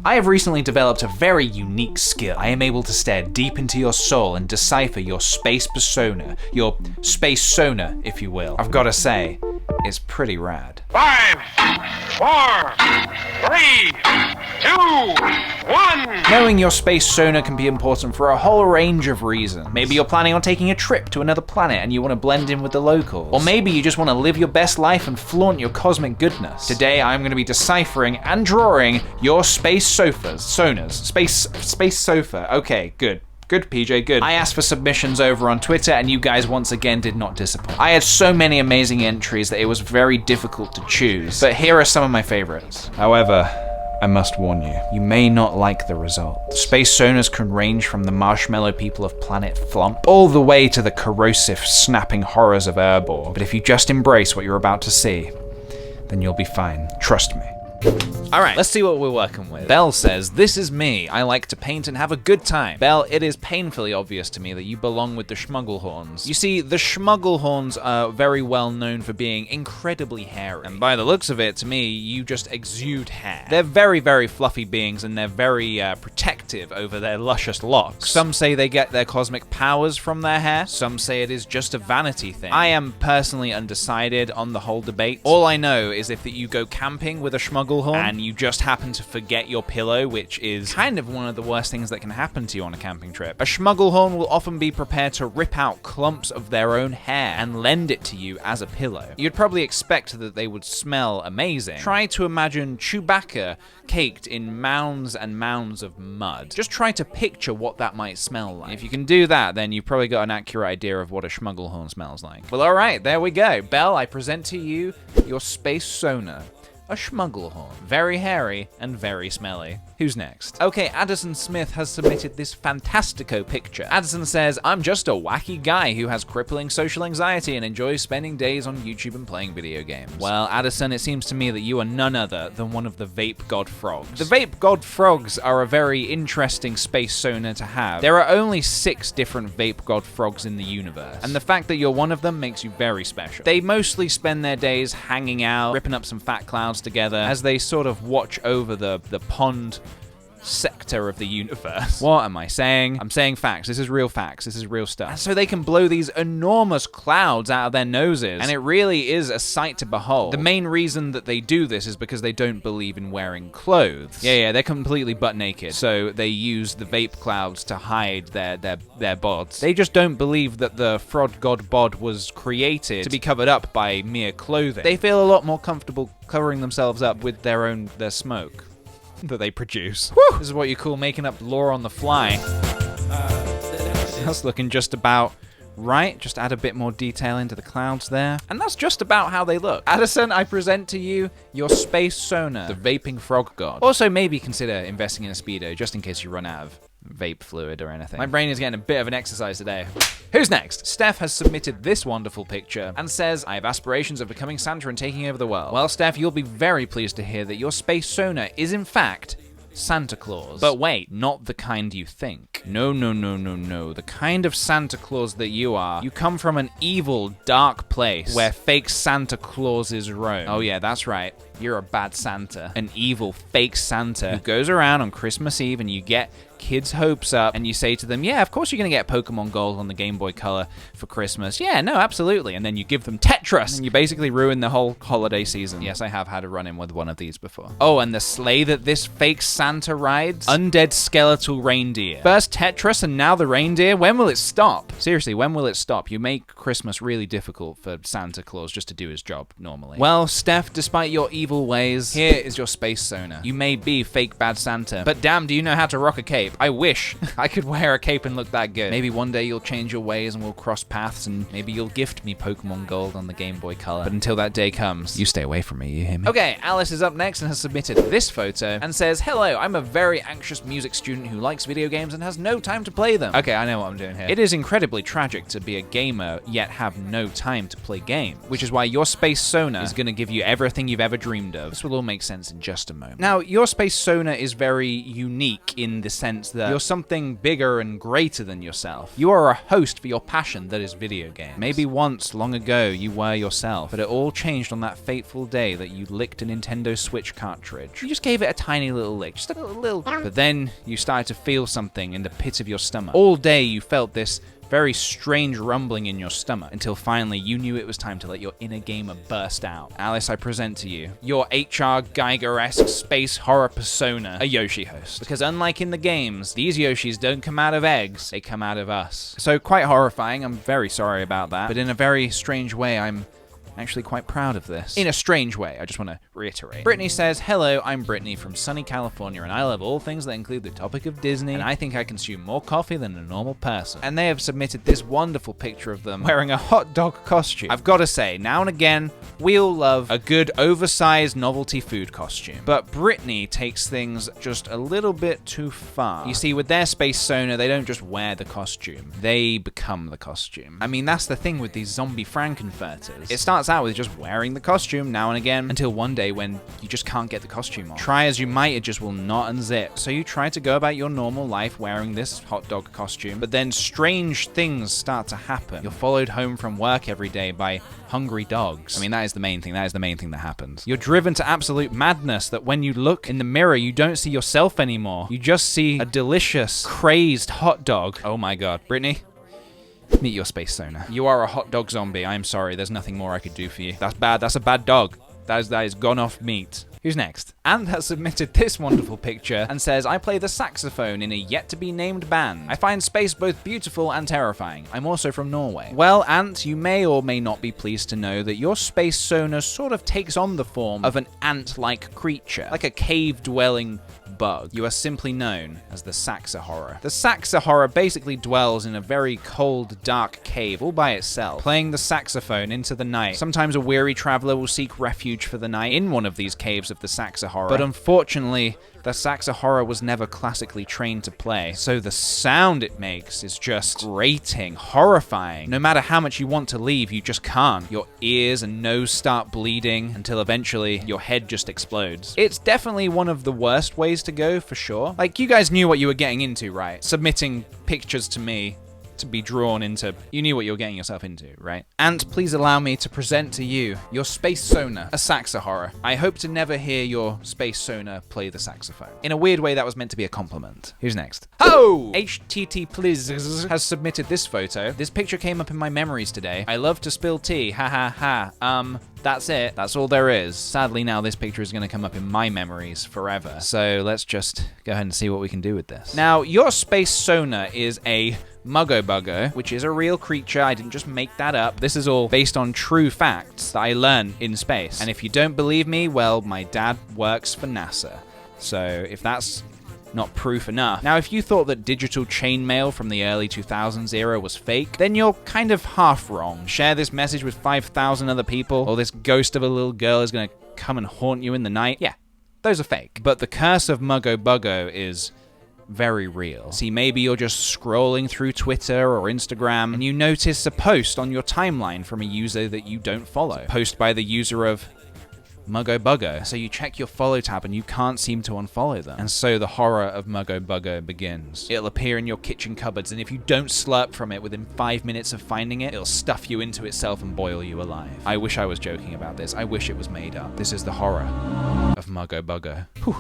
I have recently developed a very unique skill. I am able to stare deep into your soul and decipher your space persona, your Spacesona, if you will. I've gotta say, it's pretty rad. 5, 4, 3, 2, 1. Knowing your Spacesona can be important for a whole range of reasons. Maybe you're planning on taking a trip to another planet and you want to blend in with the locals. Or maybe you just want to live your best life and flaunt your cosmic goodness. Today I'm going to be deciphering and drawing your space sonas. Space sofa. Okay, good. Good, PJ, good. I asked for submissions over on Twitter, and you guys once again did not disappoint. I had so many amazing entries that it was very difficult to choose, but here are some of my favorites. However, I must warn you, you may not like the result. Spacesonas can range from the marshmallow people of planet Flump, all the way to the corrosive, snapping horrors of Erebor. But if you just embrace what you're about to see, then you'll be fine. Trust me. Alright, let's see what we're working with. Belle says, "This is me. I like to paint and have a good time." Belle, it is painfully obvious to me that you belong with the Schmugglehorns. You see, the Schmugglehorns are very well known for being incredibly hairy. And by the looks of it, to me, you just exude hair. They're very, very fluffy beings, and they're very protective over their luscious locks. Some say they get their cosmic powers from their hair. Some say it is just a vanity thing. I am personally undecided on the whole debate. All I know is if you go camping with a Schmugglehorn, and you just happen to forget your pillow, which is kind of one of the worst things that can happen to you on a camping trip. A Schmugglehorn will often be prepared to rip out clumps of their own hair and lend it to you as a pillow. You'd probably expect that they would smell amazing. Try to imagine Chewbacca caked in mounds and mounds of mud. Just try to picture what that might smell like. If you can do that, then you've probably got an accurate idea of what a Schmugglehorn smells like. Well, alright, there we go. Belle, I present to you your Spacesona. A Schmugglehorn. Very hairy and very smelly. Who's next? Okay, Addison Smith has submitted this fantastico picture. Addison says, "I'm just a wacky guy who has crippling social anxiety and enjoys spending days on YouTube and playing video games." Well, Addison, it seems to me that you are none other than one of the vape god frogs. The vape god frogs are a very interesting Spacesona to have. There are only 6 different vape god frogs in the universe, and the fact that you're one of them makes you very special. They mostly spend their days hanging out, ripping up some fat clouds together as they sort of watch over the pond sector of the universe. What am I saying? I'm saying facts. This is real facts. This is real stuff. And so they can blow these enormous clouds out of their noses, and it really is a sight to behold. The main reason that they do this is because they don't believe in wearing clothes. Yeah, they're completely butt naked, so they use the vape clouds to hide their bods. They just don't believe that the frog god bod was created to be covered up by mere clothing. They feel a lot more comfortable covering themselves up with their smoke that they produce. Whew. This is what you call making up lore on the fly. That's looking just about right. Just add a bit more detail into the clouds there. And that's just about how they look. Addison, I present to you your Spacesona, the vaping frog god. Also, maybe consider investing in a Speedo just in case you run out of vape fluid or anything. My brain is getting a bit of an exercise today. Who's next? Steph has submitted this wonderful picture and says, "I have aspirations of becoming Santa and taking over the world." Well, Steph, you'll be very pleased to hear that your Spacesona is in fact Santa Claus. But wait, not the kind you think. No. The kind of Santa Claus that you are. You come from an evil, dark place where fake Santa Clauses roam. Oh yeah, that's right. You're a bad Santa. An evil, fake Santa who goes around on Christmas Eve and you get kids' hopes up and you say to them, "Yeah, of course you're going to get Pokemon Gold on the Game Boy Color for Christmas. Yeah, no, absolutely." And then you give them Tetris and you basically ruin the whole holiday season. Yes, I have had a run-in with one of these before. Oh, and the sleigh that this fake Santa rides? Undead skeletal reindeer. First Tetris and now the reindeer? When will it stop? Seriously, when will it stop? You make Christmas really difficult for Santa Claus just to do his job normally. Well, Steph, despite your evil ways, here is your Spacesona. You may be fake bad Santa, but damn, do you know how to rock a cape? I wish I could wear a cape and look that good. Maybe one day you'll change your ways and we'll cross paths, and maybe you'll gift me Pokemon Gold on the Game Boy Color. But until that day comes, you stay away from me, you hear me? Okay, Alice is up next and has submitted this photo and says, "Hello, I'm a very anxious music student who likes video games and has no time to play them." Okay, I know what I'm doing here. It is incredibly tragic to be a gamer yet have no time to play games, which is why your Spacesona is going to give you everything you've ever dreamed of. This will all make sense in just a moment. Now, your Spacesona is very unique in the sense sense that you're something bigger and greater than yourself. You are a host for your passion that is video games. Maybe once, long ago, you were yourself, but it all changed on that fateful day that you licked a Nintendo Switch cartridge. You just gave it a tiny little lick, just a little. But then you started to feel something in the pit of your stomach. All day you felt this very strange rumbling in your stomach until finally you knew it was time to let your inner gamer burst out. Alice, I present to you your H.R. Geiger-esque space horror persona, a Yoshi host. Because unlike in the games, these Yoshis don't come out of eggs, they come out of us. So quite horrifying, I'm very sorry about that, but in a very strange way, I'm actually quite proud of this. In a strange way, I just want to reiterate. Britney says, hello, I'm Britney from sunny California, and I love all things that include the topic of Disney, and I think I consume more coffee than a normal person. And they have submitted this wonderful picture of them wearing a hot dog costume. I've got to say, now and again, we all love a good oversized novelty food costume. But Britney takes things just a little bit too far. You see, with their Spacesona, they don't just wear the costume, they become the costume. I mean, that's the thing with these zombie Frankenfurters. It starts out with just wearing the costume now and again until one day when you just can't get the costume on. Try as you might, it just will not unzip. So you try to go about your normal life wearing this hot dog costume, but then strange things start to happen. You're followed home from work every day by hungry dogs. I mean, that is the main thing. That is the main thing that happens. You're driven to absolute madness that when you look in the mirror, you don't see yourself anymore. You just see a delicious, crazed hot dog. Oh my God. Britney? Meet your Spacesona. You are a hot dog zombie. I'm sorry, there's nothing more I could do for you. That's bad. That's a bad dog. That is gone off meat. Who's next? Ant has submitted this wonderful picture and says, I play the saxophone in a yet-to-be-named band. I find space both beautiful and terrifying. I'm also from Norway. Well, Ant, you may or may not be pleased to know that your Spacesona sort of takes on the form of an ant-like creature, like a cave-dwelling bug. You are simply known as the saxo horror. The saxo horror basically dwells in a very cold, dark cave all by itself, playing the saxophone into the night. Sometimes a weary traveler will seek refuge for the night in one of these caves of the saxo horror, but unfortunately, the saxo horror was never classically trained to play, so the sound it makes is just grating, horrifying. No matter how much you want to leave, you just can't. Your ears and nose start bleeding until eventually your head just explodes. It's definitely one of the worst ways to go, for sure. Like, you guys knew what you were getting into, right? Submitting pictures to me to be drawn into. You knew what you were getting yourself into, right? And please allow me to present to you your Spacesona, a saxo horror. I hope to never hear your Spacesona play the saxophone. In a weird way, that was meant to be a compliment. Who's next? Oh! KickThePj has submitted this photo. This picture came up in my memories today. I love to spill tea, ha ha ha. That's it. That's all there is. Sadly, now this picture is going to come up in my memories forever. So let's just go ahead and see what we can do with this. Now, your Spacesona is a muggo, which is a real creature. I didn't just make that up. This is all based on true facts that I learned in space. And if you don't believe me, well, my dad works for NASA. So if that's not proof enough. Now, if you thought that digital chainmail from the early 2000s era was fake, then you're kind of half wrong. Share this message with 5,000 other people, or this ghost of a little girl is gonna come and haunt you in the night. Yeah, those are fake. But the curse of muggo is very real. See, maybe you're just scrolling through Twitter or Instagram and you notice a post on your timeline from a user that you don't follow. A post by the user of muggo. So you check your follow tab and you can't seem to unfollow them. And so the horror of muggo begins. It'll appear in your kitchen cupboards, and if you don't slurp from it within 5 minutes of finding it, it'll stuff you into itself and boil you alive. I wish I was joking about this. I wish it was made up. This is the horror of muggo. Whew.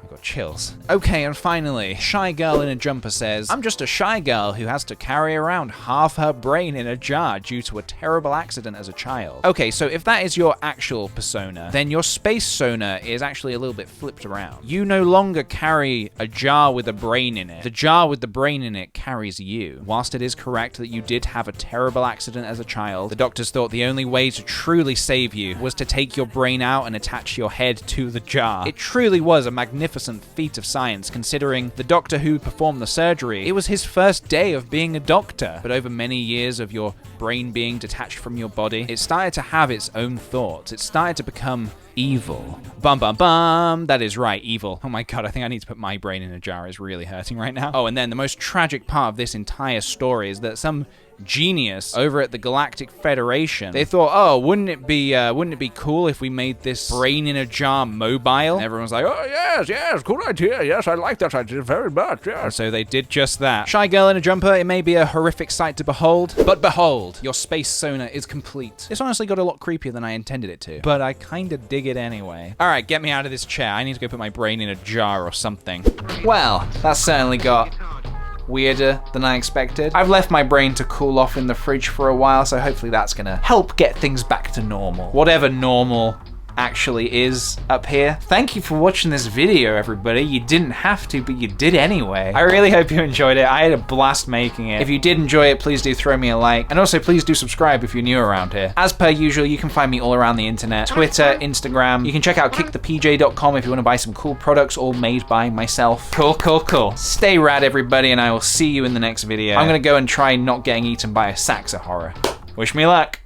Got chills. Okay, and finally, Shy Girl in a Jumper says, I'm just a shy girl who has to carry around half her brain in a jar due to a terrible accident as a child. Okay, so if that is your actual persona, then your Spacesona is actually a little bit flipped around. You no longer carry a jar with a brain in it. The jar with the brain in it carries you. Whilst it is correct that you did have a terrible accident as a child, the doctors thought the only way to truly save you was to take your brain out and attach your head to the jar. It truly was a magnificent feat of science, considering the doctor who performed the surgery, it was his first day of being a doctor. But over many years of your brain being detached from your body, it started to have its own thoughts. It started to become evil. Bum bum bum. That is right, evil. Oh my god, I think I need to put my brain in a jar. It's really hurting right now. Oh, and then the most tragic part of this entire story is that some genius over at the Galactic Federation, they thought, oh, wouldn't it be cool if we made this brain in a jar mobile? And everyone's like, oh yes, cool idea, yes, I like that idea very much, yes. And so they did just that. Shy girl in a jumper, it may be a horrific sight to behold, but behold, your Spacesona is complete. This honestly got a lot creepier than I intended it to, but I kinda dig it anyway. Alright, get me out of this chair. I need to go put my brain in a jar or something. Well, that certainly got weirder than I expected. I've left my brain to cool off in the fridge for a while, so hopefully that's gonna help get things back to normal. Whatever normal actually is up here. Thank you for watching this video, everybody. You didn't have to, but you did anyway. I really hope you enjoyed it. I had a blast making it. If you did enjoy it, please do throw me a like. And also, please do subscribe if you're new around here. As per usual, you can find me all around the internet. Twitter, Instagram. You can check out KickThePj.com if you want to buy some cool products all made by myself. Cool. Stay rad, everybody, and I will see you in the next video. I'm gonna go and try not getting eaten by a saxo horror. Wish me luck.